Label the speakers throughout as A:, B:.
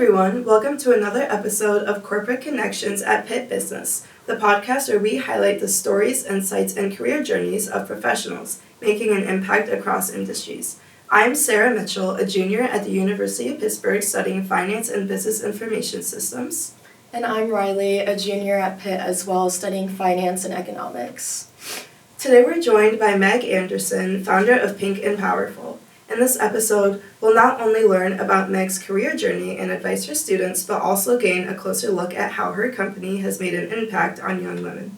A: everyone, welcome to another episode of Corporate Connections at Pitt Business, the podcast where we highlight the stories, insights, and career journeys of professionals making an impact across industries. I'm Sarah Mitchell, a junior at the University of Pittsburgh studying Finance and Business Information Systems.
B: And I'm Riley, a junior at Pitt as well, studying Finance and Economics.
A: Today we're joined by Meg Anderson, founder of Pink and Powerful. In this episode, we'll not only learn about Meg's career journey and advice for students, but also gain a closer look at how her company has made an impact on young women.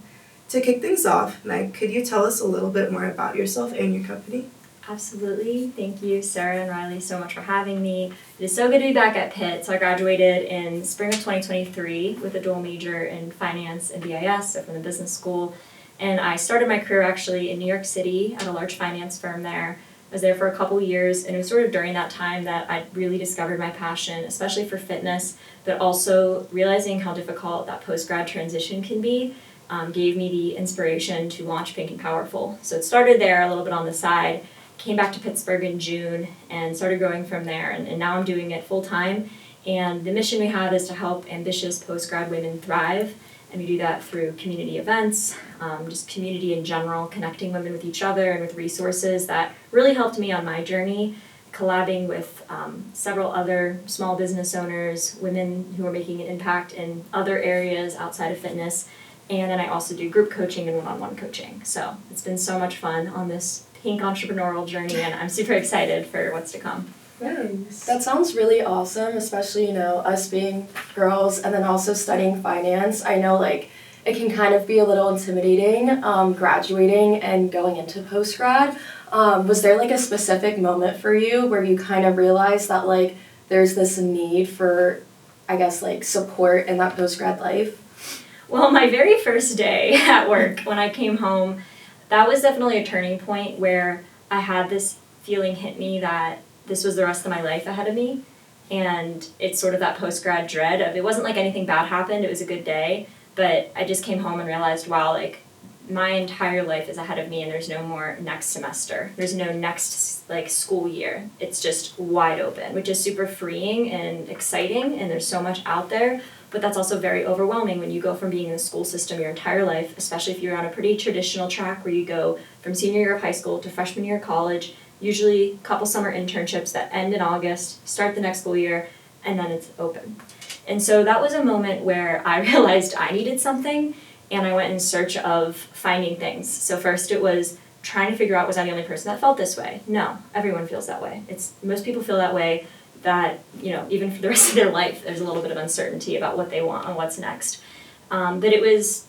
A: To kick things off, Meg, could you tell us a little bit more about yourself and your company?
C: Absolutely. Thank you, Sarah and Riley, so much for having me. It is so good to be back at Pitt. So I graduated in spring of 2023 with a dual major in finance and BIS, so from the business school. And I started my career actually in New York City at a large finance firm there. I was there for a couple years, and it was sort of during that time that I really discovered my passion, especially for fitness, but also realizing how difficult that post-grad transition can be gave me the inspiration to launch Pink and Powerful. So it started there a little bit on the side, came back to Pittsburgh in June, and started growing from there, and now I'm doing it full-time. And the mission we have is to help ambitious post-grad women thrive. And we do that through community events, just community in general, connecting women with each other and with resources that really helped me on my journey, collabing with several other small business owners, women who are making an impact in other areas outside of fitness. And then I also do group coaching and one-on-one coaching. So it's been so much fun on this Pink entrepreneurial journey, and I'm super excited for what's to come.
B: Nice. That sounds really awesome, especially, us being girls and then also studying finance. I know, it can kind of be a little intimidating graduating and going into post-grad. Was there, a specific moment for you where you kind of realized that, there's this need for, support in that post-grad life?
C: Well, my very first day at work, when I came home, that was definitely a turning point where I had this feeling hit me that this was the rest of my life ahead of me, and it's sort of that post-grad dread of, it wasn't like anything bad happened, it was a good day, but I just came home and realized, wow, my entire life is ahead of me, and there's no more next semester, there's no next school year, it's just wide open, which is super freeing and exciting, and there's so much out there, but that's also very overwhelming when you go from being in the school system your entire life, especially if you're on a pretty traditional track where you go from senior year of high school to freshman year of college, usually a couple summer internships that end in August, start the next school year, and then it's open. And so that was a moment where I realized I needed something, and I went in search of finding things. So first it was trying to figure out, was I the only person that felt this way? No, everyone feels that way. Most people feel that way, that, even for the rest of their life, there's a little bit of uncertainty about what they want and what's next. But it was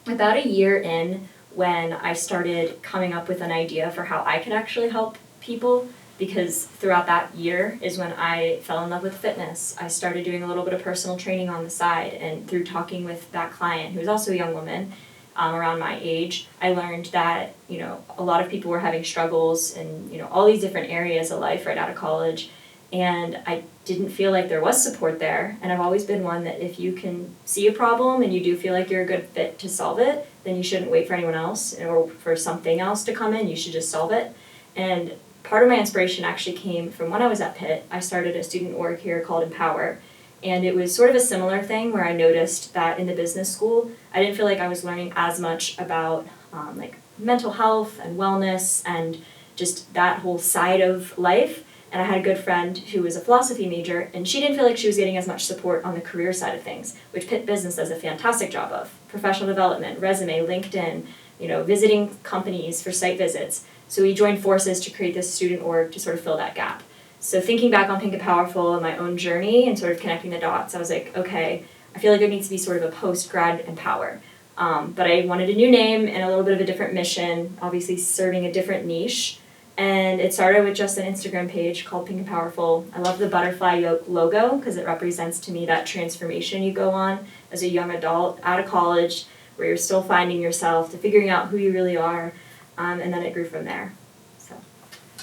C: about a year in when I started coming up with an idea for how I could actually help people, because throughout that year is when I fell in love with fitness. I started doing a little bit of personal training on the side, and through talking with that client, who was also a young woman around my age, I learned that, a lot of people were having struggles in, all these different areas of life right out of college, and I didn't feel like there was support there. And I've always been one that if you can see a problem and you do feel like you're a good fit to solve it, then you shouldn't wait for anyone else or for something else to come in, you should just solve it. And part of my inspiration actually came from when I was at Pitt. I started a student org here called Empower, and it was sort of a similar thing where I noticed that in the business school, I didn't feel like I was learning as much about mental health and wellness and just that whole side of life. And I had a good friend who was a philosophy major, and she didn't feel like she was getting as much support on the career side of things, which Pitt Business does a fantastic job of. Professional development, resume, LinkedIn, visiting companies for site visits. So we joined forces to create this student org to sort of fill that gap. So thinking back on Pink and Powerful and my own journey and sort of connecting the dots, I was like, okay, I feel like there needs to be sort of a post-grad Empower. But I wanted a new name and a little bit of a different mission, obviously serving a different niche. And it started with just an Instagram page called Pink and Powerful. I love the butterfly logo because it represents to me that transformation you go on as a young adult out of college, where you're still finding yourself, to figuring out who you really are. And then it grew from there. So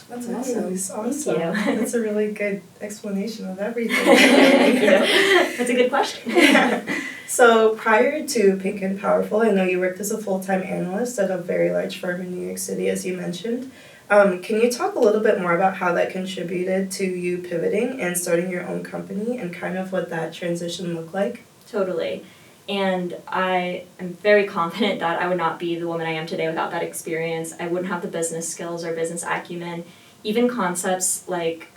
A: that's awesome.
C: Thank you.
A: That's a really good explanation of everything.
C: Thank you. That's a good question.
A: So prior to Pink and Powerful, I know you worked as a full-time analyst at a very large firm in New York City, as you mentioned. Can you talk a little bit more about how that contributed to you pivoting and starting your own company and kind of what that transition looked like?
C: Totally. And I am very confident that I would not be the woman I am today without that experience. I wouldn't have the business skills or business acumen, even concepts like,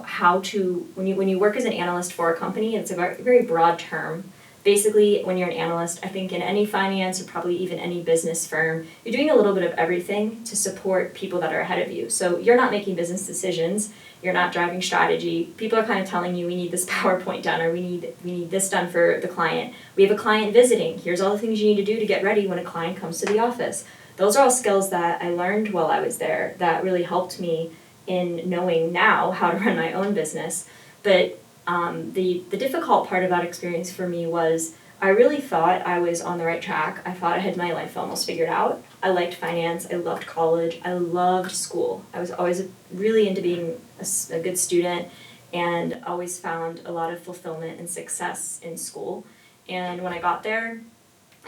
C: how to, when you work as an analyst for a company, it's a very, very broad term. Basically, when you're an analyst, I think in any finance or probably even any business firm, you're doing a little bit of everything to support people that are ahead of you. So you're not making business decisions, you're not driving strategy. People are kind of telling you, we need this PowerPoint done, or we need this done for the client. We have a client visiting. Here's all the things you need to do to get ready when a client comes to the office. Those are all skills that I learned while I was there that really helped me in knowing now how to run my own business. But the difficult part of that experience for me was I really thought I was on the right track. I thought I had my life almost figured out. I liked finance. I loved college. I loved school. I was always really into being a good student and always found a lot of fulfillment and success in school. And when I got there,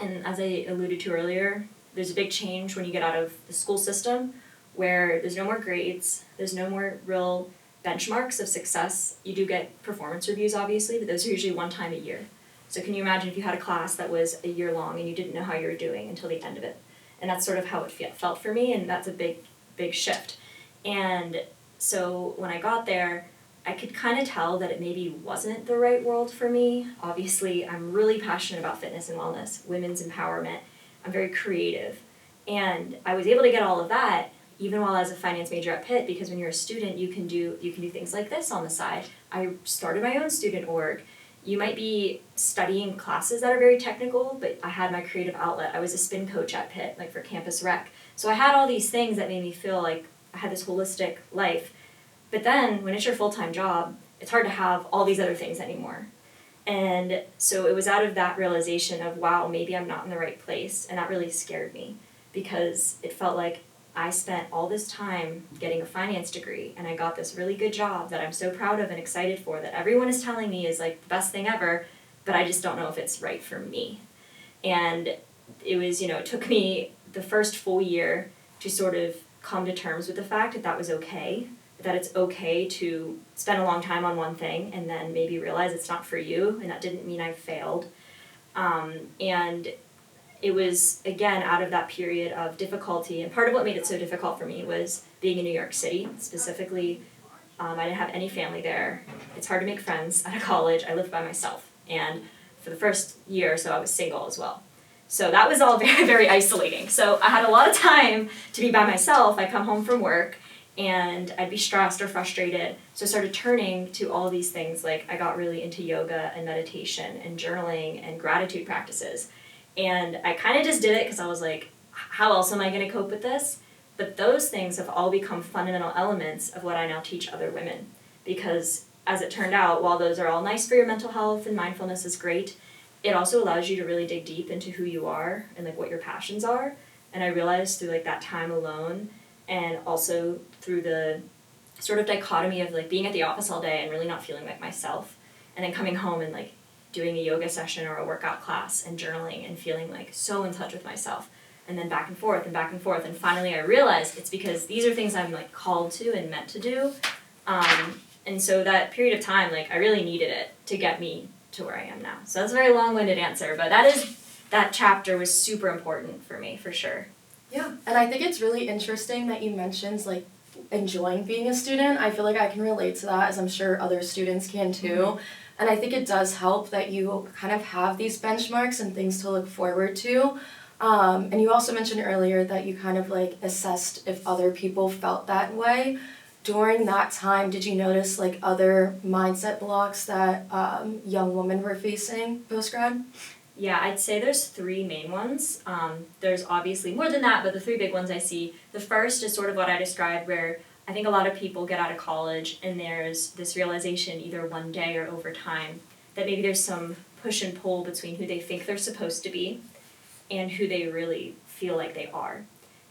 C: and as I alluded to earlier, there's a big change when you get out of the school system where there's no more grades, there's no more real benchmarks of success. You do get performance reviews, obviously, but those are usually one time a year. So can you imagine if you had a class that was a year long and you didn't know how you were doing until the end of it? And that's sort of how it felt for me, and that's a big, big shift. And so when I got there, I could kind of tell that it maybe wasn't the right world for me. Obviously, I'm really passionate about fitness and wellness, women's empowerment. I'm very creative. And I was able to get all of that even while I was a finance major at Pitt, because when you're a student, you can do things like this on the side. I started my own student org. You might be studying classes that are very technical, but I had my creative outlet. I was a spin coach at Pitt, like for Campus Rec. So I had all these things that made me feel like I had this holistic life. But then when it's your full-time job, it's hard to have all these other things anymore. And so it was out of that realization of, wow, maybe I'm not in the right place. And that really scared me because it felt like I spent all this time getting a finance degree and I got this really good job that I'm so proud of and excited for, that everyone is telling me is like the best thing ever, but I just don't know if it's right for me. And it was, it took me the first full year to sort of come to terms with the fact that that was okay, that it's okay to spend a long time on one thing and then maybe realize it's not for you, and that didn't mean I failed. And it was, again, out of that period of difficulty, and part of what made it so difficult for me was being in New York City, specifically. I didn't have any family there. It's hard to make friends at a college. I lived by myself, and for the first year or so, I was single as well. So that was all very, very isolating. So I had a lot of time to be by myself. I'd come home from work, and I'd be stressed or frustrated. So I started turning to all these things, like I got really into yoga and meditation and journaling and gratitude practices. And I kind of just did it because I was like, how else am I going to cope with this? But those things have all become fundamental elements of what I now teach other women. Because as it turned out, while those are all nice for your mental health and mindfulness is great, it also allows you to really dig deep into who you are and like what your passions are. And I realized through like that time alone, and also through the sort of dichotomy of like being at the office all day and really not feeling like myself, and then coming home and like doing a yoga session or a workout class and journaling and feeling like so in touch with myself, and then back and forth and back and forth, and finally I realized it's because these are things I'm like called to and meant to do. And so that period of time, like I really needed it to get me to where I am now. So that's a very long-winded answer, but that chapter was super important for me, for sure.
B: Yeah, and I think it's really interesting that you mentioned like enjoying being a student. I feel like I can relate to that, as I'm sure other students can too. Mm-hmm. And I think it does help that you kind of have these benchmarks and things to look forward to. And you also mentioned earlier that you kind of like assessed if other people felt that way. During that time, did you notice like other mindset blocks that young women were facing post-grad?
C: Yeah, I'd say there's three main ones. There's obviously more than that, but the three big ones I see. The first is sort of what I described, where I think a lot of people get out of college and there's this realization either one day or over time that maybe there's some push and pull between who they think they're supposed to be and who they really feel like they are.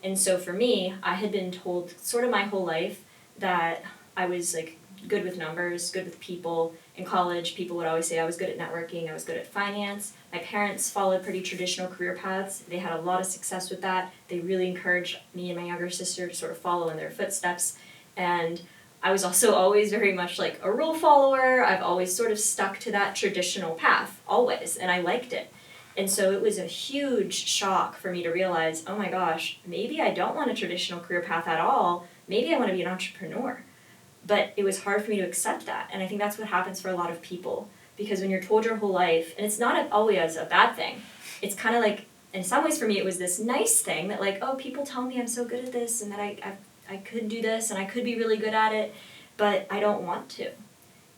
C: And so for me, I had been told sort of my whole life that I was like good with numbers, good with people. In college, people would always say I was good at networking, I was good at finance. My parents followed pretty traditional career paths. They had a lot of success with that. They really encouraged me and my younger sister to sort of follow in their footsteps. And I was also always very much like a rule follower. I've always sort of stuck to that traditional path, always, and I liked it. And so it was a huge shock for me to realize, oh my gosh, maybe I don't want a traditional career path at all. Maybe I want to be an entrepreneur. But it was hard for me to accept that. And I think that's what happens for a lot of people. Because when you're told your whole life, and it's not always a bad thing, it's kind of like, in some ways for me, it was this nice thing that like, oh, people tell me I'm so good at this and that I could do this and I could be really good at it, but I don't want to.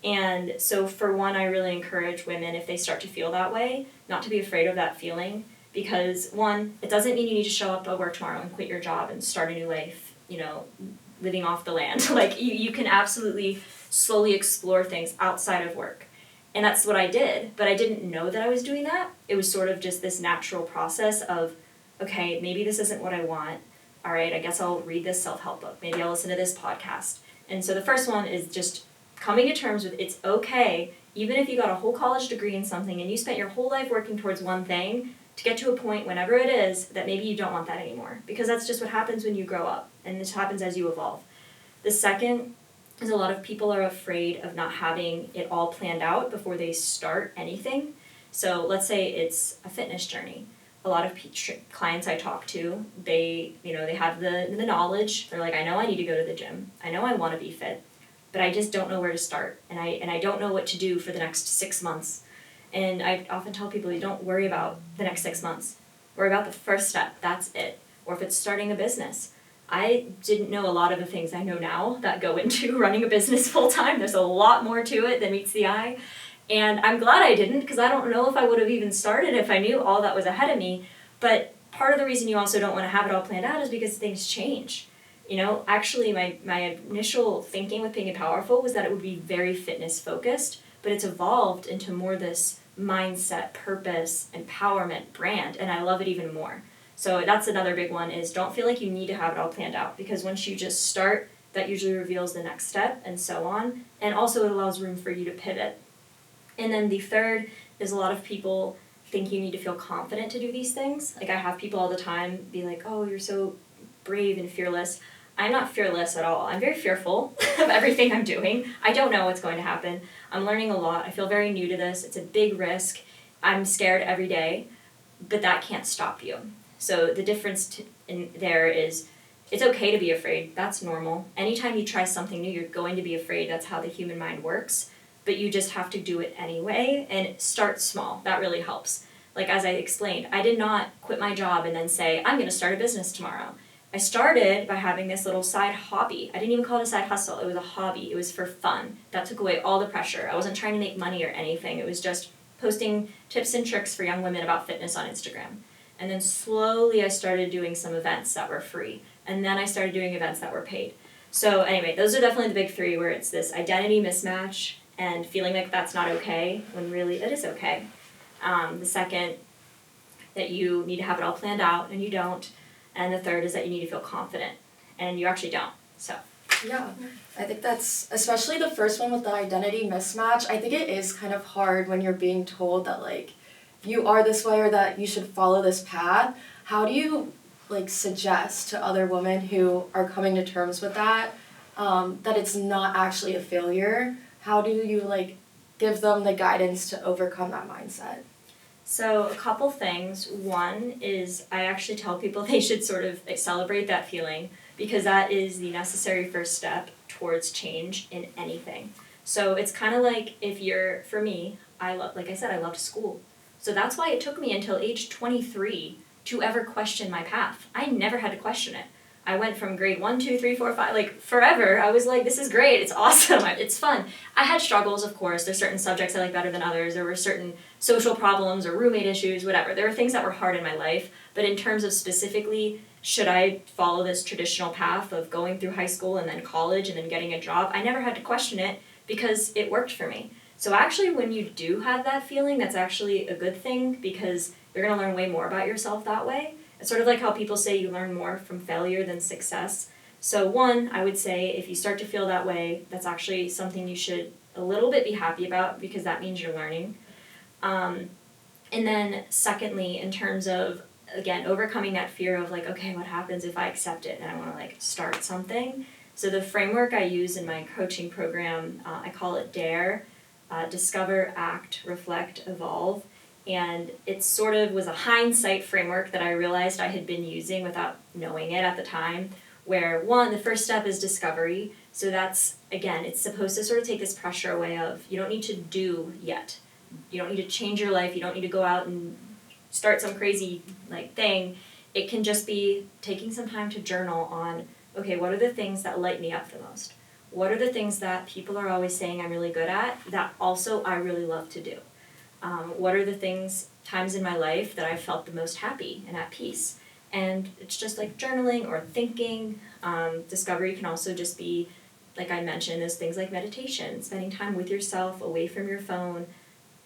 C: And so for one, I really encourage women, if they start to feel that way, not to be afraid of that feeling, because one, it doesn't mean you need to show up to work tomorrow and quit your job and start a new life, living off the land. Like you can absolutely slowly explore things outside of work. And that's what I did, but I didn't know that I was doing that. It was sort of just this natural process of, okay, maybe this isn't what I want. All right, I guess I'll read this self-help book. Maybe I'll listen to this podcast. And so the first one is just coming to terms with it's okay, even if you got a whole college degree in something and you spent your whole life working towards one thing, to get to a point whenever it is that maybe you don't want that anymore. Because that's just what happens when you grow up, and this happens as you evolve. The second is a lot of people are afraid of not having it all planned out before they start anything. So let's say it's a fitness journey. A lot of clients I talk to, they have the knowledge. They're like, I know I need to go to the gym. I know I want to be fit, but I just don't know where to start. And I don't know what to do for the next 6 months. And I often tell people, you don't worry about the next 6 months. Worry about the first step. That's it. Or if it's starting a business. I didn't know a lot of the things I know now that go into running a business full time. There's a lot more to it than meets the eye. And I'm glad I didn't, because I don't know if I would have even started if I knew all that was ahead of me. But part of the reason you also don't want to have it all planned out is because things change. Actually my initial thinking with Pink and Powerful was that it would be very fitness focused, but it's evolved into more this mindset, purpose, empowerment brand, and I love it even more. So that's another big one, is don't feel like you need to have it all planned out, because once you just start, that usually reveals the next step and so on. And also it allows room for you to pivot. And then the third is a lot of people think you need to feel confident to do these things. Like I have people all the time be like, oh, you're so brave and fearless. I'm not fearless at all. I'm very fearful of everything I'm doing. I don't know what's going to happen. I'm learning a lot. I feel very new to this. It's a big risk. I'm scared every day, but that can't stop you. So the difference in there is it's okay to be afraid. That's normal. Anytime you try something new, you're going to be afraid. That's how the human mind works. But you just have to do it anyway and start small. That really helps. Like as I explained, I did not quit my job and then say, I'm going to start a business tomorrow. I started by having this little side hobby. I didn't even call it a side hustle. It was a hobby. It was for fun. That took away all the pressure. I wasn't trying to make money or anything. It was just posting tips and tricks for young women about fitness on Instagram. And then slowly I started doing some events that were free. And then I started doing events that were paid. So anyway, those are definitely the big three, where it's this identity mismatch and feeling like that's not okay when really it is okay. The second, that you need to have it all planned out and you don't. And the third is that you need to feel confident and you actually don't. So
B: Yeah, I think that's, especially the first one with the identity mismatch, I think it is kind of hard when you're being told that like you are this way or that you should follow this path. How do you like suggest to other women who are coming to terms with that, that it's not actually a failure? How do you like give them the guidance to overcome that mindset?
C: So a couple things. One is I actually tell people they should sort of celebrate that feeling, because that is the necessary first step towards change in anything. So it's kind of like for me, like I said, I loved school. So that's why it took me until age 23 to ever question my path. I never had to question it. I went from grade 1, 2, 3, 4, 5, like forever. I was like, this is great, it's awesome, it's fun. I had struggles, of course. There's certain subjects I like better than others. There were certain social problems or roommate issues, whatever. There were things that were hard in my life. But in terms of specifically, should I follow this traditional path of going through high school and then college and then getting a job, I never had to question it because it worked for me. So actually, when you do have that feeling, that's actually a good thing, because you're going to learn way more about yourself that way. It's sort of like how people say you learn more from failure than success. So one, I would say if you start to feel that way, that's actually something you should a little bit be happy about because that means you're learning. And then secondly, in terms of, again, overcoming that fear of like, okay, what happens if I accept it and I want to like start something? So the framework I use in my coaching program, I call it DARE, Discover, Act, Reflect, Evolve. And it sort of was a hindsight framework that I realized I had been using without knowing it at the time, where one, the first step is discovery. So that's, again, it's supposed to sort of take this pressure away of you don't need to do yet. You don't need to change your life. You don't need to go out and start some crazy like thing. It can just be taking some time to journal on, okay, what are the things that light me up the most? What are the things that people are always saying I'm really good at that also I really love to do? What are the times in my life that I've felt the most happy and at peace? And it's just like journaling or thinking. Discovery can also just be, like I mentioned, those things like meditation, spending time with yourself, away from your phone,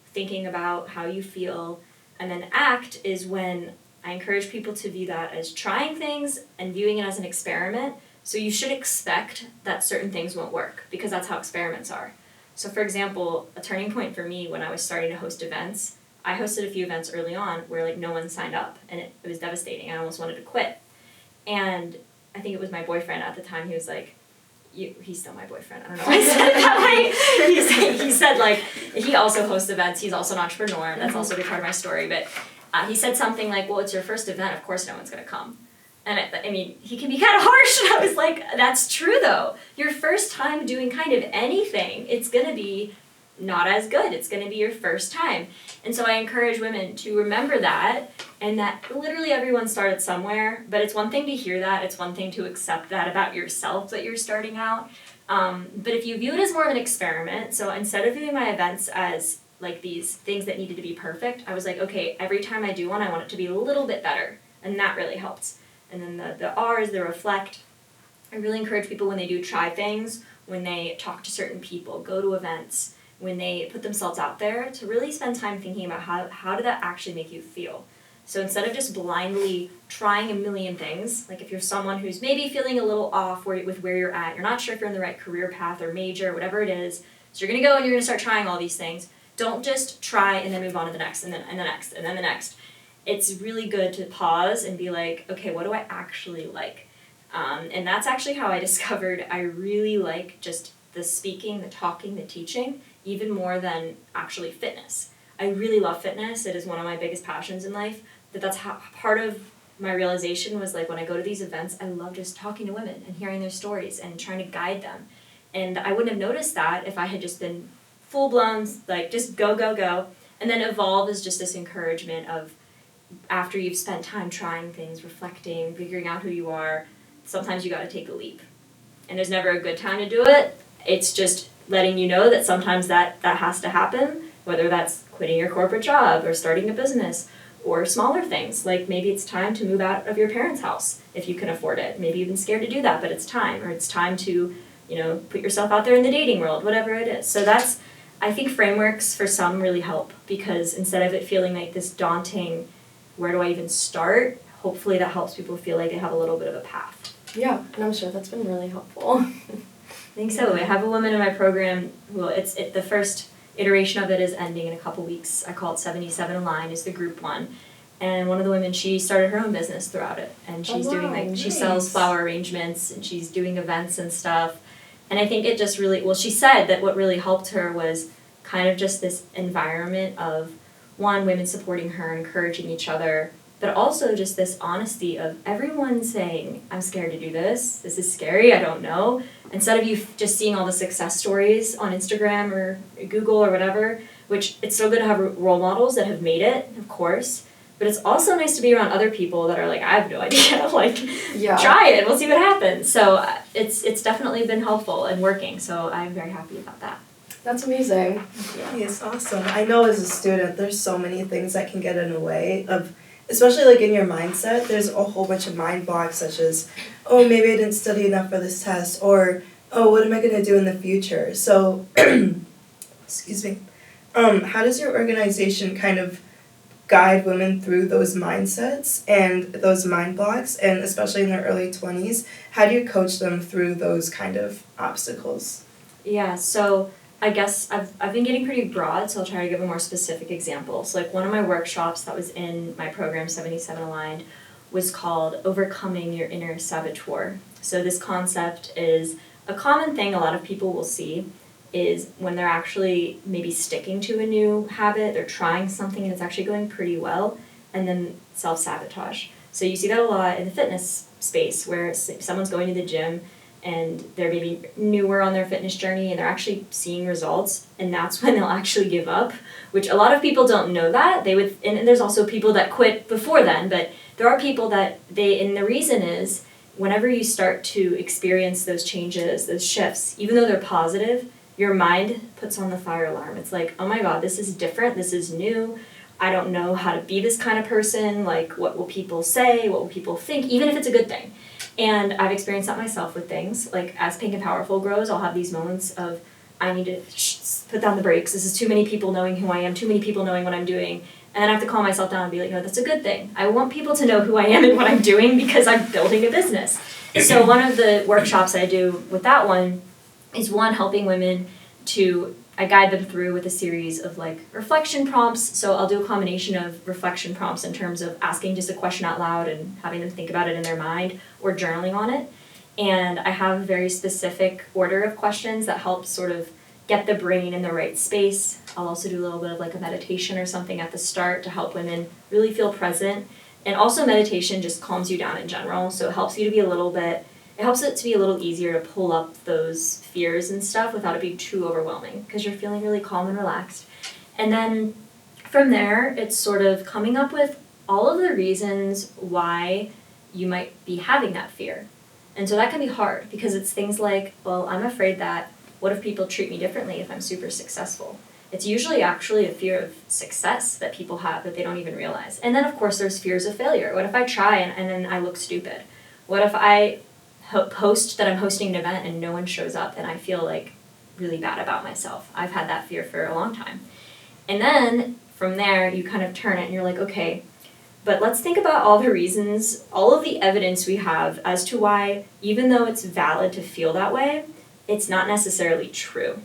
C: thinking about how you feel. And then act is when I encourage people to view that as trying things and viewing it as an experiment. So you should expect that certain things won't work because that's how experiments are. So for example, a turning point for me when I was starting to host events, I hosted a few events early on where like no one signed up and it was devastating. I almost wanted to quit. And I think it was my boyfriend at the time, he was like, he's still my boyfriend, I don't know why I said it that way. He said like, he also hosts events, he's also an entrepreneur, that's also a big part of my story, but he said something like, well, it's your first event, of course no one's gonna come. And I mean, he can be kind of harsh, and I was like, that's true though. Your first time doing kind of anything, it's gonna be not as good. It's gonna be your first time. And so I encourage women to remember that, and that literally everyone started somewhere, but it's one thing to hear that, it's one thing to accept that about yourself that you're starting out. But if you view it as more of an experiment, so instead of viewing my events as like these things that needed to be perfect, I was like, okay, every time I do one, I want it to be a little bit better, and that really helps. And then the R is the reflect. I really encourage people when they do try things, when they talk to certain people, go to events, when they put themselves out there, to really spend time thinking about how did that actually make you feel. So instead of just blindly trying a million things, like if you're someone who's maybe feeling a little off with where you're at, you're not sure if you're in the right career path or major, whatever it is, so you're gonna go and you're gonna start trying all these things. Don't just try and then move on to the next and then the next and then the next. It's really good to pause and be like, okay, what do I actually like? And that's actually how I discovered I really like just the speaking, the talking, the teaching, even more than actually fitness. I really love fitness. It is one of my biggest passions in life. But that's how part of my realization was like when I go to these events, I love just talking to women and hearing their stories and trying to guide them. And I wouldn't have noticed that if I had just been full blown, like just go, go, go. And then evolve is just this encouragement of after you've spent time trying things, reflecting, figuring out who you are, sometimes you gotta take a leap. And there's never a good time to do it. It's just letting you know that sometimes that has to happen, whether that's quitting your corporate job or starting a business or smaller things, like maybe it's time to move out of your parents' house if you can afford it. Maybe you've been scared to do that, but it's time, or it's time to, put yourself out there in the dating world, whatever it is. So I think frameworks for some really help because instead of it feeling like this daunting, where do I even start? Hopefully that helps people feel like they have a little bit of a path.
B: Yeah, and I'm sure that's been really helpful.
C: I think so. I have a woman in my program who the first iteration of it is ending in a couple weeks. I call it 77 Align is the group one. And one of the women, she started her own business throughout it. And she's she sells flower arrangements and she's doing events and stuff. And I think it just really, she said that what really helped her was kind of just this environment of one, women supporting her, encouraging each other, but also just this honesty of everyone saying, I'm scared to do this is scary, I don't know. Instead of you just seeing all the success stories on Instagram or Google or whatever, which it's so good to have role models that have made it, of course, but it's also nice to be around other people that are like, I have no idea, try it, we'll see what happens. So it's definitely been helpful and working, so I'm very happy about that.
B: That's amazing.
A: Yeah, it's awesome. I know as a student, there's so many things that can get in the way of, especially like in your mindset, there's a whole bunch of mind blocks such as, oh, maybe I didn't study enough for this test, or, oh, what am I going to do in the future? So, excuse me, how does your organization kind of guide women through those mindsets and those mind blocks, and especially in their early 20s? How do you coach them through those kind of obstacles?
C: Yeah, so I guess I've been getting pretty broad, so I'll try to give a more specific example. So like one of my workshops that was in my program 77 Aligned was called Overcoming Your Inner Saboteur. So this concept is a common thing a lot of people will see is when they're actually maybe sticking to a new habit, they're trying something and it's actually going pretty well, and then self-sabotage. So you see that a lot in the fitness space where someone's going to the gym and they're maybe newer on their fitness journey and they're actually seeing results, and that's when they'll actually give up, which a lot of people don't know that. They would, and there's also people that quit before then, but there are people that and the reason is whenever you start to experience those changes, those shifts, even though they're positive, your mind puts on the fire alarm. It's like, oh my God, this is different, this is new, I don't know how to be this kind of person, like what will people say, what will people think, even if it's a good thing. And I've experienced that myself with things, like as Pink and Powerful grows, I'll have these moments of, I need to put down the brakes, this is too many people knowing who I am, too many people knowing what I'm doing, and then I have to calm myself down and be like, no, that's a good thing. I want people to know who I am and what I'm doing because I'm building a business. So one of the workshops I do with that one is helping women I guide them through with a series of like reflection prompts. So I'll do a combination of reflection prompts in terms of asking just a question out loud and having them think about it in their mind or journaling on it. And I have a very specific order of questions that help sort of get the brain in the right space. I'll also do a little bit of like a meditation or something at the start to help women really feel present. And also meditation just calms you down in general. So it helps you to be it helps it to be a little easier to pull up those fears and stuff without it being too overwhelming because you're feeling really calm and relaxed. And then from there, it's sort of coming up with all of the reasons why you might be having that fear. And so that can be hard because it's things like, well, I'm afraid that what if people treat me differently if I'm super successful? It's usually actually a fear of success that people have that they don't even realize. And then of course there's fears of failure. What if I try and then I look stupid? What if I post that I'm hosting an event and no one shows up and I feel like really bad about myself? I've had that fear for a long time. And then from there you kind of turn it and you're like, okay, but let's think about all the reasons, all of the evidence we have as to why, even though it's valid to feel that way, it's not necessarily true.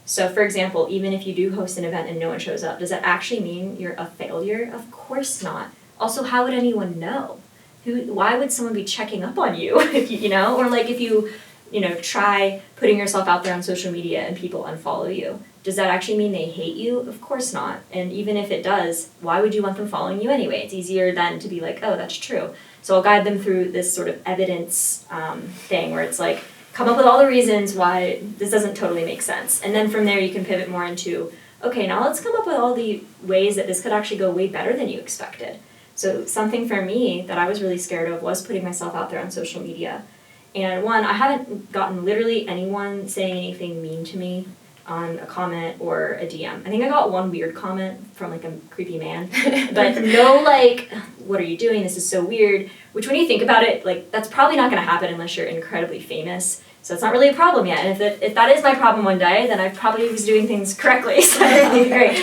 C: So for example, even if you do host an event and no one shows up, does that actually mean you're a failure? Of course not. Also, how would anyone know? Why would someone be checking up on you if you know, or like if you try putting yourself out there on social media and people unfollow you? Does that actually mean they hate you? Of course not. And even if it does, why would you want them following you anyway? It's easier then to be like, oh, that's true. So I'll guide them through this sort of evidence thing where it's like, come up with all the reasons why this doesn't totally make sense. And then from there you can pivot more into, okay, now let's come up with all the ways that this could actually go way better than you expected. So something for me that I was really scared of was putting myself out there on social media. And one, I haven't gotten literally anyone saying anything mean to me on a comment or a DM. I think I got one weird comment from like a creepy man, but no like, what are you doing? This is so weird. Which when you think about it, like that's probably not going to happen unless you're incredibly famous. So it's not really a problem yet. And if that is my problem one day, then I probably was doing things correctly. So that'll be great.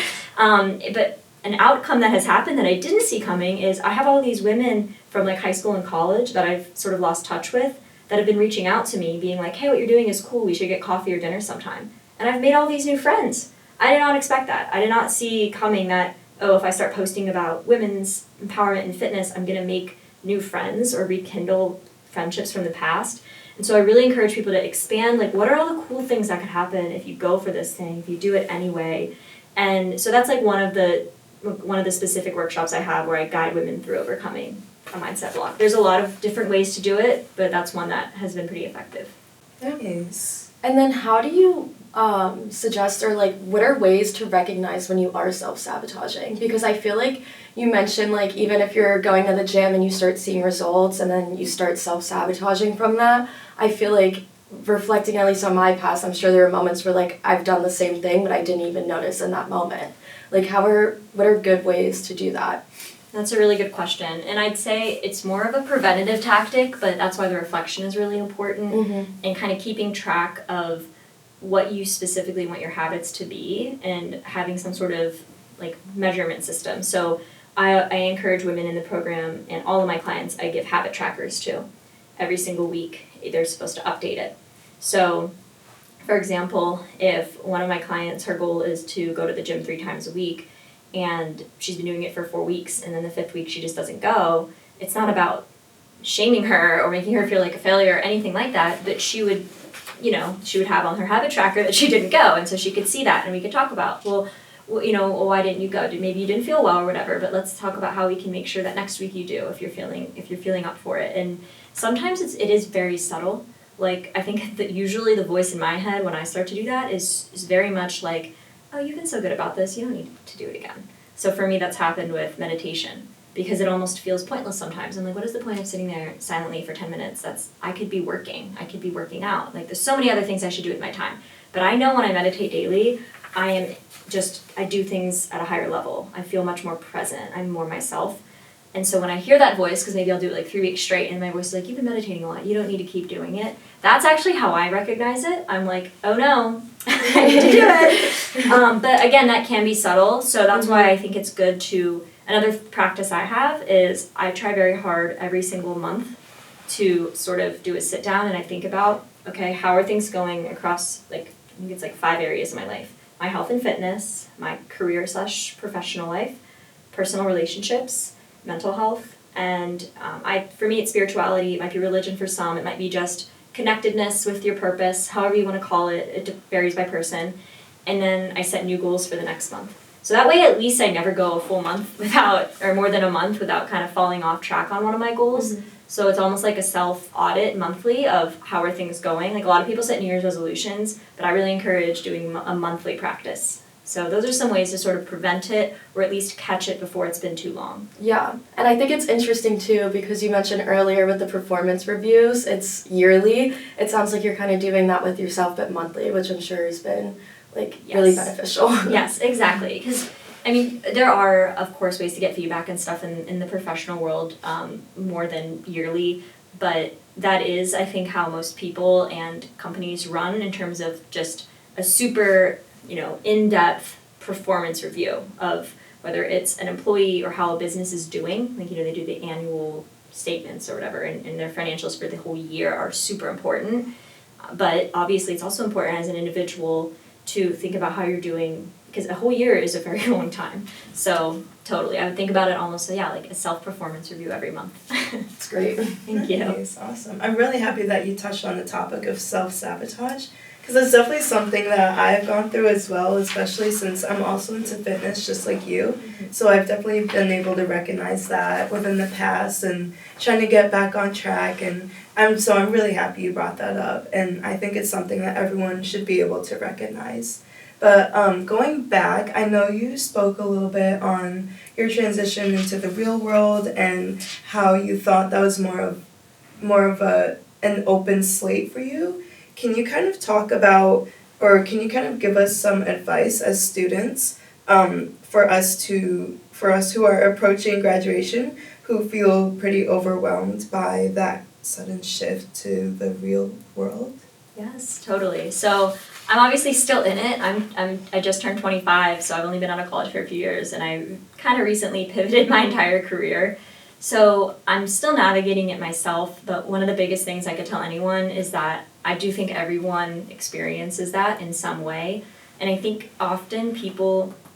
C: But an outcome that has happened that I didn't see coming is I have all these women from like high school and college that I've sort of lost touch with that have been reaching out to me being like, hey, what you're doing is cool. We should get coffee or dinner sometime. And I've made all these new friends. I did not expect that. I did not see coming that, oh, if I start posting about women's empowerment and fitness, I'm going to make new friends or rekindle friendships from the past. And so I really encourage people to expand, like, what are all the cool things that could happen if you go for this thing, if you do it anyway? And so that's like one of the specific workshops I have where I guide women through overcoming a mindset block. There's a lot of different ways to do it, but that's one that has been pretty effective.
A: Nice.
B: And then how do you suggest, or like what are ways to recognize when you are self-sabotaging? Because I feel like you mentioned like even if you're going to the gym and you start seeing results and then you start self-sabotaging from that, I feel like reflecting at least on my past, I'm sure there are moments where like I've done the same thing but I didn't even notice in that moment. Like what are good ways to do that?
C: That's a really good question. And I'd say it's more of a preventative tactic, but that's why the reflection is really important and kind of keeping track of what you specifically want your habits to be and having some sort of like measurement system. So I encourage women in the program, and all of my clients, I give habit trackers to. Every single week, they're supposed to update it. So, for example, if one of my clients, her goal is to go to the gym 3 times a week, and she's been doing it for 4 weeks, and then the 5th week she just doesn't go, it's not about shaming her or making her feel like a failure or anything like that, but she would have on her habit tracker that she didn't go, and so she could see that, and we could talk about, well, why didn't you go? Maybe you didn't feel well or whatever, but let's talk about how we can make sure that next week you do if you're feeling up for it. And sometimes it is very subtle. Like, I think that usually the voice in my head when I start to do that is very much like, oh, you've been so good about this, you don't need to do it again. So for me, that's happened with meditation, because it almost feels pointless sometimes. I'm like, what is the point of sitting there silently for 10 minutes? I could be working out. Like, there's so many other things I should do with my time. But I know when I meditate daily, I do things at a higher level. I feel much more present. I'm more myself. And so when I hear that voice, because maybe I'll do it like 3 weeks straight, and my voice is like, you've been meditating a lot, you don't need to keep doing it. That's actually how I recognize it. I'm like, oh no, I need to do it. But again, that can be subtle. So that's why I think it's good to, another practice I have is I try very hard every single month to sort of do a sit down, and I think about, okay, how are things going across, like, I think it's like 5 areas of my life. My health and fitness, my career/professional life, personal relationships, mental health, and for me it's spirituality. It might be religion for some, it might be just connectedness with your purpose, however you want to call it. It varies by person. And then I set new goals for the next month. So that way at least I never go a full month without, or more than a month without kind of falling off track on one of my goals. Mm-hmm. So it's almost like a self-audit monthly of how are things going. Like, a lot of people set New Year's resolutions, but I really encourage doing a monthly practice. So those are some ways to sort of prevent it, or at least catch it before it's been too long.
B: Yeah, and I think it's interesting too, because you mentioned earlier with the performance reviews, it's yearly. It sounds like you're kind of doing that with yourself, but monthly, which I'm sure has been really beneficial.
C: Yes, exactly. Because, I mean, there are, of course, ways to get feedback and stuff in the professional world more than yearly, but that is, I think, how most people and companies run in terms of just a super, in-depth performance review of whether it's an employee or how a business is doing. Like, they do the annual statements or whatever, and their financials for the whole year are super important. But obviously, it's also important as an individual to think about how you're doing, because a whole year is a very long time. So totally, I would think about it almost like a self-performance review every month.
B: It's great.
C: Thank you.
A: Nice, awesome. I'm really happy that you touched on the topic of self-sabotage, because it's definitely something that I've gone through as well, especially since I'm also into fitness just like you. Mm-hmm. So I've definitely been able to recognize that within the past and trying to get back on track, and I'm really happy you brought that up, and I think it's something that everyone should be able to recognize. But going back, I know you spoke a little bit on your transition into the real world and how you thought that was more of an open slate for you. Can you kind of talk about, or can you kind of give us some advice as students for us who are approaching graduation, who feel pretty overwhelmed by that sudden shift to the real world?
C: Yes, totally. So I'm obviously still in it. I just turned 25, so I've only been out of college for a few years, and I kind of recently pivoted my entire career. So I'm still navigating it myself, but one of the biggest things I could tell anyone is that I do think everyone experiences that in some way. And I think often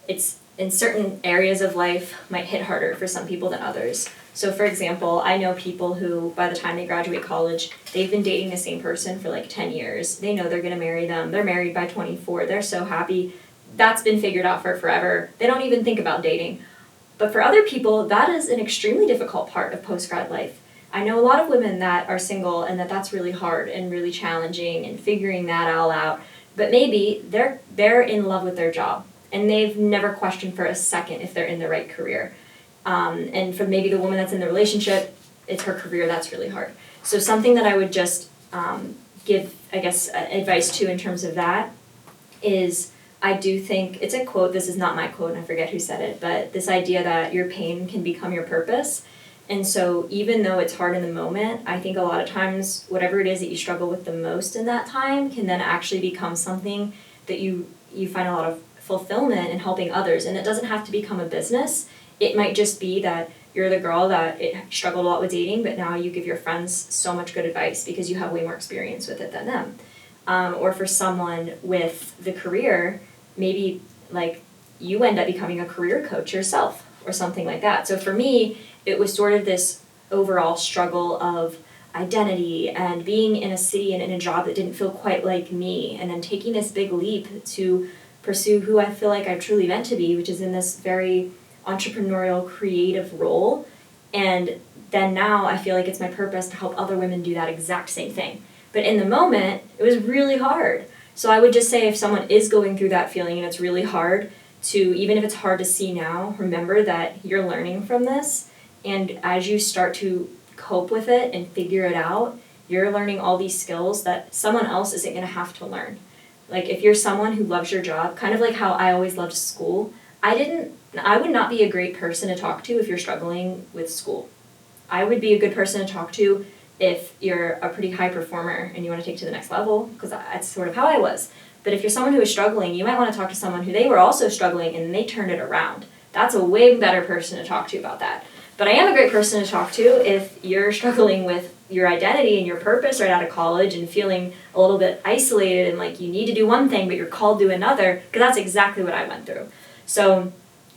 C: it's in certain areas of life might hit harder for some people than others. So for example, I know people who, by the time they graduate college, they've been dating the same person for 10 years. They know they're going to marry them. They're married by 24. They're so happy. That's been figured out for forever. They don't even think about dating. But for other people, that is an extremely difficult part of post-grad life. I know a lot of women that are single and that's really hard and really challenging and figuring that all out. But maybe they're in love with their job and they've never questioned for a second if they're in the right career. And for maybe the woman that's in the relationship, it's her career that's really hard. So something that I would just give, advice to in terms of that is, I do think, it's a quote, this is not my quote and I forget who said it, but this idea that your pain can become your purpose. And so even though it's hard in the moment, I think a lot of times whatever it is that you struggle with the most in that time can then actually become something that you find a lot of fulfillment in helping others. And it doesn't have to become a business. It might just be that you're the girl that it struggled a lot with dating, but now you give your friends so much good advice because you have way more experience with it than them. Or for someone with the career, maybe like you end up becoming a career coach yourself or something like that. So for me, it was sort of this overall struggle of identity and being in a city and in a job that didn't feel quite like me, and then taking this big leap to pursue who I feel like I'm truly meant to be, which is in this very entrepreneurial, creative role. And then now I feel like it's my purpose to help other women do that exact same thing. But in the moment, it was really hard. So I would just say if someone is going through that feeling and it's really hard to, even if it's hard to see now, remember that you're learning from this. And as you start to cope with it and figure it out, you're learning all these skills that someone else isn't going to have to learn. Like if you're someone who loves your job, kind of like how I always loved school, I would not be a great person to talk to if you're struggling with school. I would be a good person to talk to if you're a pretty high performer and you want to take to the next level, because that's sort of how I was. But if you're someone who is struggling, you might want to talk to someone who they were also struggling and they turned it around. That's a way better person to talk to about that. But I am a great person to talk to if you're struggling with your identity and your purpose right out of college and feeling a little bit isolated and like you need to do one thing but you're called to another, because that's exactly what I went through. So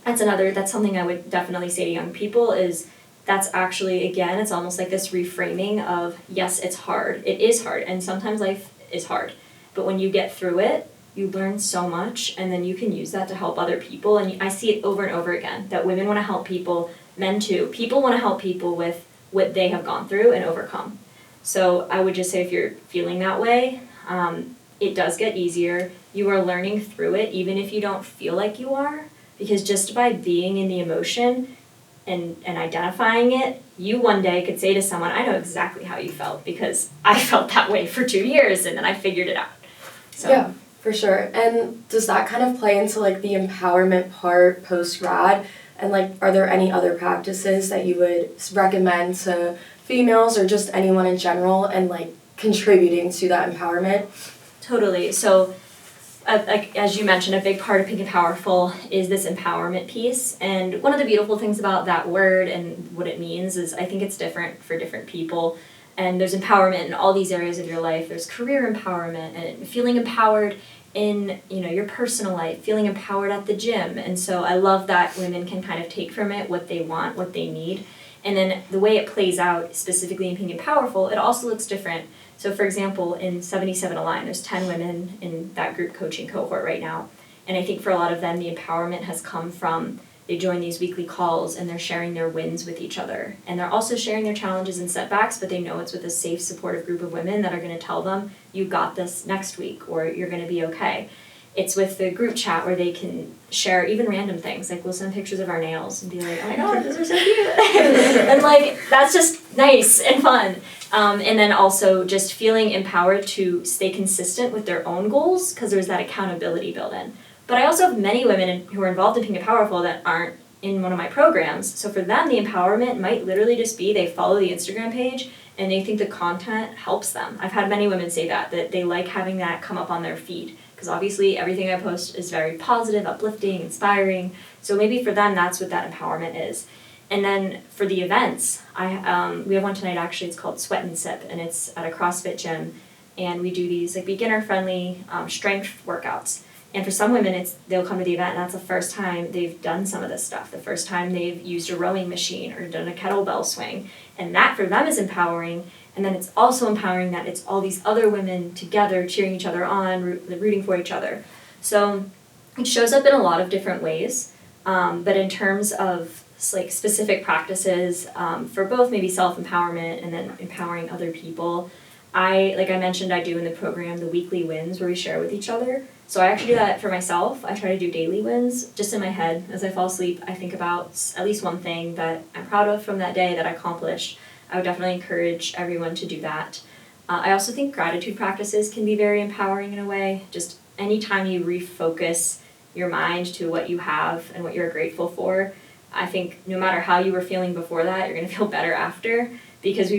C: that's something I would definitely say to young people is that's actually, again, it's almost like this reframing of, yes, it's hard. It is hard, and sometimes life is hard. But when you get through it, you learn so much, and then you can use that to help other people. And I see it over and over again, that women want to help people, men too. People want to help people with what they have gone through and overcome. So I would just say if you're feeling that way, it does get easier. You are learning through it, even if you don't feel like you are, because just by being in the emotion and identifying it, you one day could say to someone, I know exactly how you felt because I felt that way for 2 years and then I figured it out. So.
B: Yeah, for sure. And does that kind of play into like the empowerment part post-grad? And like, are there any other practices that you would recommend to females or just anyone in general and like contributing to that empowerment?
C: Totally. So like as you mentioned, a big part of Pink and Powerful is this empowerment piece. And one of the beautiful things about that word and what it means is I think it's different for different people. And there's empowerment in all these areas of your life. There's career empowerment and feeling empowered in your personal life, feeling empowered at the gym. And so I love that women can kind of take from it what they want, what they need. And then the way it plays out specifically in Pink and Powerful, it also looks different. So for example, in 77 Align, there's 10 women in that group coaching cohort right now. And I think for a lot of them, the empowerment has come from they join these weekly calls and they're sharing their wins with each other. And they're also sharing their challenges and setbacks, but they know it's with a safe, supportive group of women that are going to tell them, you got this next week, or you're going to be okay. It's with the group chat where they can share even random things, like we'll send pictures of our nails and be like, oh my god, those are so cute. And like, that's just nice and fun. And then also just feeling empowered to stay consistent with their own goals, because there's that accountability built in. But I also have many women who are involved in Pink and Powerful that aren't in one of my programs. So for them, the empowerment might literally just be they follow the Instagram page and they think the content helps them. I've had many women say that they like having that come up on their feed. Because obviously everything I post is very positive, uplifting, inspiring. So maybe for them, that's what that empowerment is. And then for the events, we have one tonight actually, it's called Sweat and Sip, and it's at a CrossFit gym. And we do these like beginner-friendly strength workouts. And for some women, they'll come to the event and that's the first time they've done some of this stuff, the first time they've used a rowing machine or done a kettlebell swing. And that for them is empowering. And then it's also empowering that it's all these other women together cheering each other on, rooting for each other. So it shows up in a lot of different ways. But in terms of like specific practices for both maybe self-empowerment and then empowering other people, like I mentioned, I do in the program the weekly wins where we share with each other. So I actually do that for myself. I try to do daily wins just in my head. As I fall asleep, I think about at least one thing that I'm proud of from that day that I accomplished. I would definitely encourage everyone to do that. I also think gratitude practices can be very empowering in a way. Just anytime you refocus your mind to what you have and what you're grateful for, I think no matter how you were feeling before that, you're going to feel better after. Because we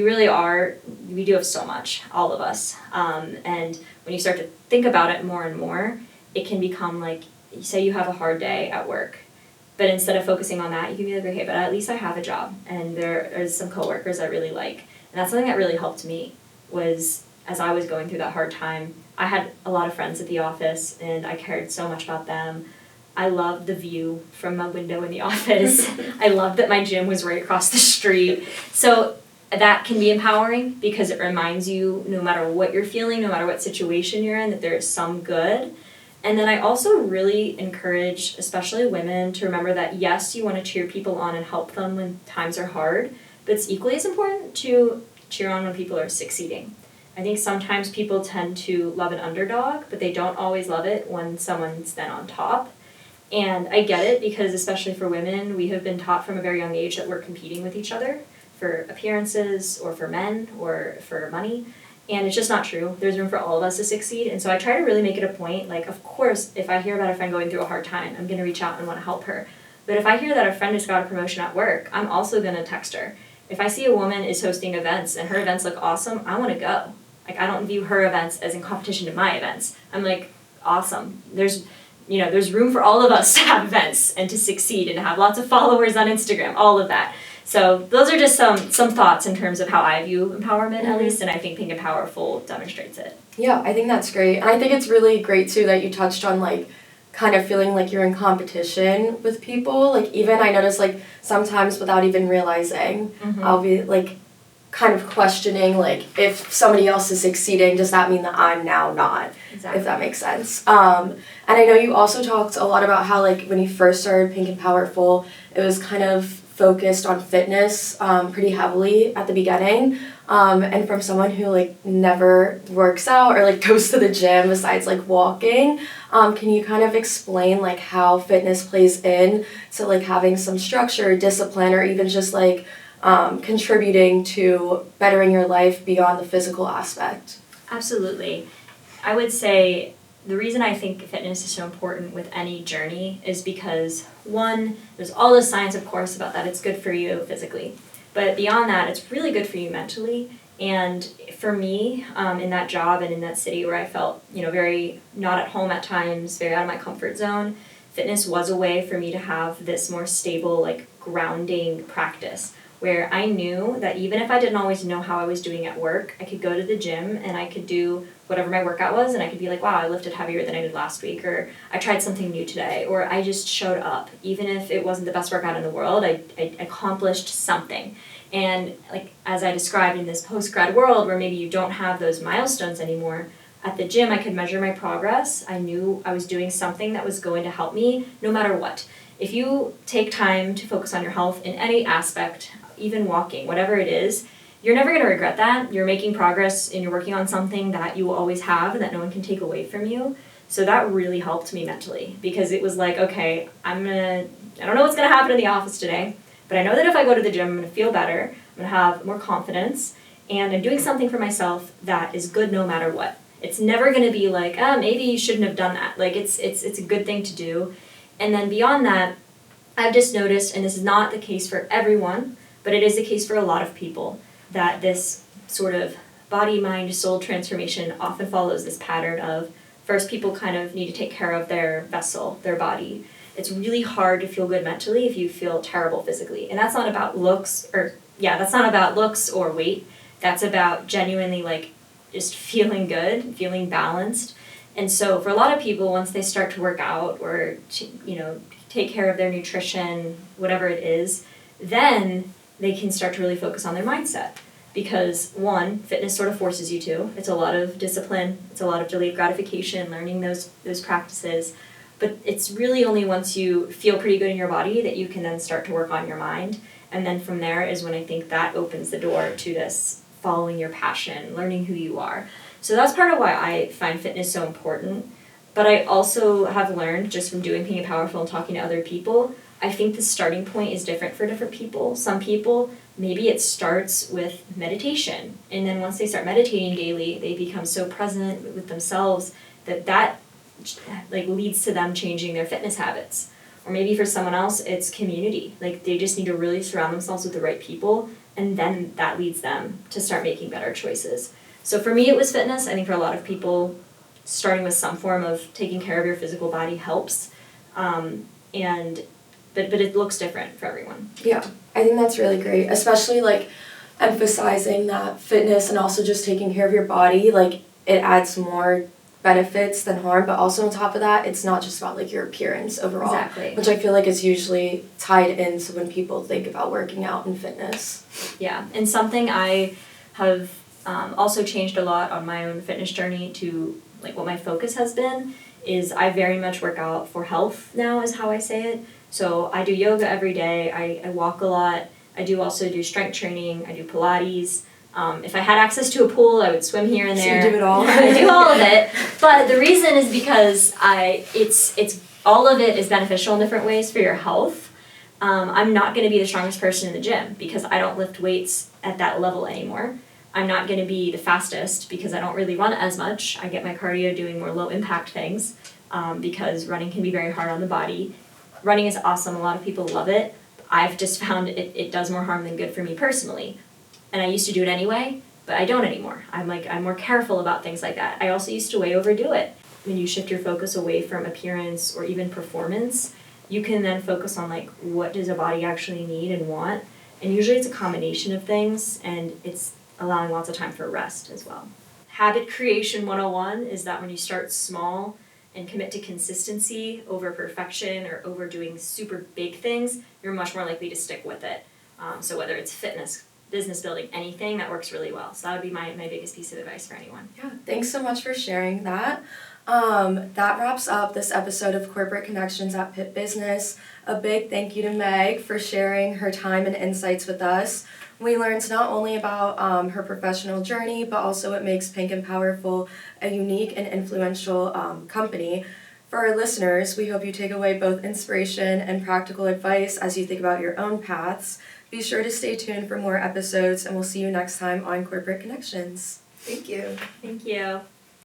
C: do have so much, all of us. And when you start to think about it more and more, it can become like, say you have a hard day at work, But instead of focusing on that, you can be like, okay, but at least I have a job, and there is some coworkers I really like. And that's something that really helped me, was as I was going through that hard time, I had a lot of friends at the office, and I cared so much about them. I loved the view from my window in the office. I loved that my gym was right across the street. So that can be empowering, because it reminds you, no matter what you're feeling, no matter what situation you're in, that there is some good. And then I also really encourage, especially women, to remember that yes, you want to cheer people on and help them when times are hard, but it's equally as important to cheer on when people are succeeding. I think sometimes people tend to love an underdog, but they don't always love it when someone's then on top. And I get it, because especially for women, we have been taught from a very young age that we're competing with each other for appearances or for men or for money. And it's just not true. There's room for all of us to succeed. And so I try to really make it a point, like, of course, if I hear about a friend going through a hard time, I'm going to reach out and want to help her. But if I hear that a friend just got a promotion at work, I'm also going to text her. If I see a woman is hosting events and her events look awesome, I want to go. Like, I don't view her events as in competition to my events. I'm like, awesome. There's room for all of us to have events and to succeed and to have lots of followers on Instagram, all of that. So those are just some thoughts in terms of how I view empowerment, at least, and I think Pink and Powerful demonstrates it.
B: Yeah, I think that's great. And I think it's really great, too, that you touched on, like, kind of feeling like you're in competition with people. Like, even I notice, like, sometimes without even realizing, I'll be, like, kind of questioning, like, if somebody else is succeeding, does that mean that I'm now not? Exactly. If that makes sense. And I know you also talked a lot about how, like, when you first started Pink and Powerful, it was kind of focused on fitness pretty heavily at the beginning. And from someone who, like, never works out or, like, goes to the gym besides, like, walking, can you kind of explain, like, how fitness plays in to, like, having some structure, discipline, or even just, like, contributing to bettering your life beyond the physical aspect?
C: Absolutely. I would say the reason I think fitness is so important with any journey is because, one, there's all the science, of course, about that it's good for you physically. But beyond that, it's really good for you mentally. And for me, in that job and in that city where I felt, very not at home at times, very out of my comfort zone, fitness was a way for me to have this more stable, like, grounding practice, where I knew that even if I didn't always know how I was doing at work, I could go to the gym and I could do whatever my workout was, and I could be like, wow, I lifted heavier than I did last week, or I tried something new today, or I just showed up. Even if it wasn't the best workout in the world, I accomplished something. And, like, as I described, in this post-grad world where maybe you don't have those milestones anymore, at the gym I could measure my progress. I knew I was doing something that was going to help me no matter what. If you take time to focus on your health in any aspect, even walking, whatever it is, you're never going to regret that. You're making progress and you're working on something that you will always have and that no one can take away from you. So that really helped me mentally, because it was like, okay, I don't know what's going to happen in the office today, but I know that if I go to the gym, I'm going to feel better, I'm going to have more confidence, and I'm doing something for myself that is good no matter what. It's never going to be like, maybe you shouldn't have done that. Like, it's a good thing to do. And then beyond that, I've just noticed, and this is not the case for everyone, but it is the case for a lot of people, that this sort of body, mind, soul transformation often follows this pattern of, first, people kind of need to take care of their vessel, their body. It's really hard to feel good mentally if you feel terrible physically. And that's not about looks or weight. That's about genuinely, like, just feeling good, feeling balanced. And so for a lot of people, once they start to work out or, take care of their nutrition, whatever it is, then they can start to really focus on their mindset. Because, one, fitness sort of forces you to. It's a lot of discipline. It's a lot of delayed gratification, learning those practices. But it's really only once you feel pretty good in your body that you can then start to work on your mind. And then from there is when I think that opens the door to this following your passion, learning who you are. So that's part of why I find fitness so important. But I also have learned, just from doing Pink and Powerful and talking to other people, I think the starting point is different for different people. Some people, maybe it starts with meditation. And then once they start meditating daily, they become so present with themselves that leads to them changing their fitness habits. Or maybe for someone else, it's community. Like, they just need to really surround themselves with the right people, and then that leads them to start making better choices. So for me, it was fitness. I think for a lot of people, starting with some form of taking care of your physical body helps. And but it looks different for everyone.
B: Yeah, I think that's really great, especially like emphasizing that fitness and also just taking care of your body, like it adds more benefits than harm, but also on top of that, it's not just about like your appearance overall.
C: Exactly.
B: Which I feel like is usually tied into when people think about working out and fitness.
C: Yeah, and something I have also changed a lot on my own fitness journey to like what my focus has been is I very much work out for health now is how I say it. So I do yoga every day, I walk a lot, I do also do strength training, I do Pilates. If I had access to a pool, I would swim here and there.
B: So you do it all?
C: I do all of it, but the reason is because it's all of it is beneficial in different ways for your health. I'm not going to be the strongest person in the gym because I don't lift weights at that level anymore. I'm not going to be the fastest because I don't really run as much. I get my cardio doing more low impact things because running can be very hard on the body. Running is awesome. A lot of people love it. I've just found it does more harm than good for me personally. And I used to do it anyway, but I don't anymore. I'm more careful about things like that. I also used to way overdo it. When you shift your focus away from appearance or even performance, you can then focus on like what does a body actually need and want. And usually it's a combination of things and it's allowing lots of time for rest as well. Habit creation 101 is that when you start small and commit to consistency over perfection or over doing super big things, you're much more likely to stick with it. So whether it's fitness, business building, anything, that works really well. So that would be my biggest piece of advice for anyone.
B: Yeah, thanks so much for sharing that. That wraps up this episode of Corporate Connections at Pitt Business. A big thank you to Meg for sharing her time and insights with us. We learned not only about her professional journey, but also what makes Pink and Powerful a unique and influential company. For our listeners, we hope you take away both inspiration and practical advice as you think about your own paths. Be sure to stay tuned for more episodes, and we'll see you next time on Corporate Connections.
A: Thank you.
C: Thank you.